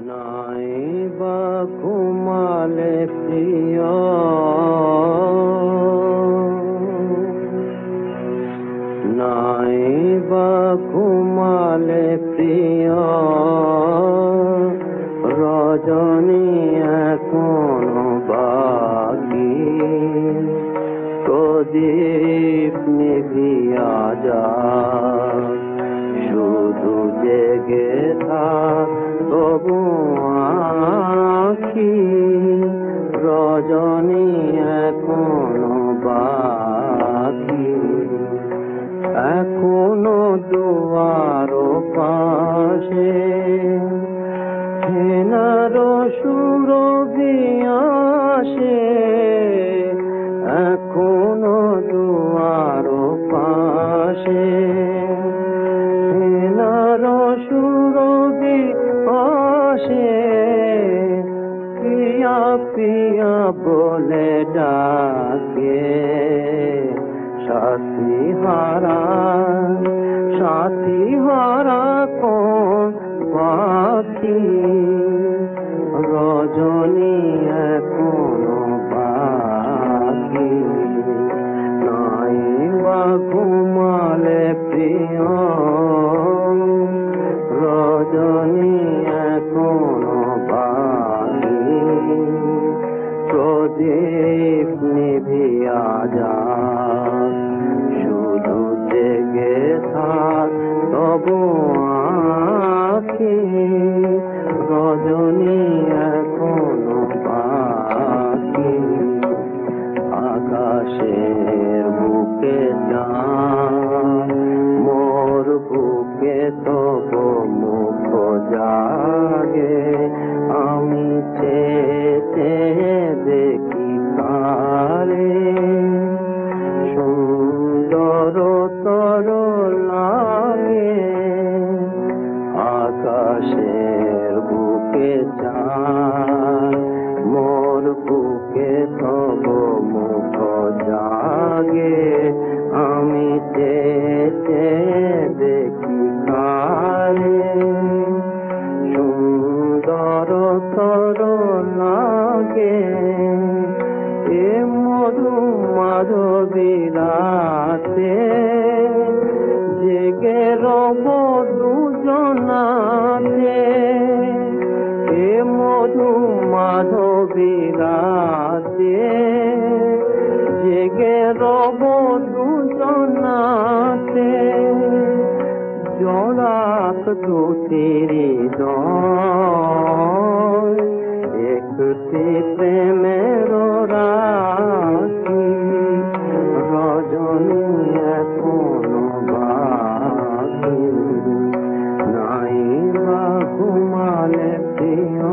নাই বা ঘুমালে প্রিয়, নাই বা ঘুমালে প্রিয়, রজনী এখনো বাকি, প্রদীপ নিভিয়া যাক, শুধু জেগে থাক তবু আঁখি, রজনী এখনো বাকি, এখনো দুয়ার পাশে হেনার সুরভি আসে, এখনো দুয়ার পাশে হেনার সুরভি আসে, পিয়া পিয়া বলে ডাকে, সাথী হারা কোন পাখি, রজনী এখনো বাকি, নাই বা ঘুমালে প্রিয়, রজনী এখনো বাকি, প্রদীপ নিভিয়া যাক, শুধু জেগে থাক তবু আঁখি, রজনী এখনো বাকি, আকাশের বুকে চাঁদ, মোর বুকে তবু মুখ জাগে, আমি চেয়ে দেখি তারে, সুন্দর তর লাগে, আকাশের বুকে চাঁদ, মোর বুকে তবু মুখ জাগে, আমি চেয়ে দেখি কারে, সুন্দর তর লাগে, এ মধু মাধবী রাতে, জেগে রব দুজনাতে, এ মধু মাধবী রাতে, জেগে রব দুজনাতে, জড়াক দুটির হৃদয়, একটি প্রেমের রাখি, রজনী এখনো বাকি, নাই বা ঘুমালে প্রিয়।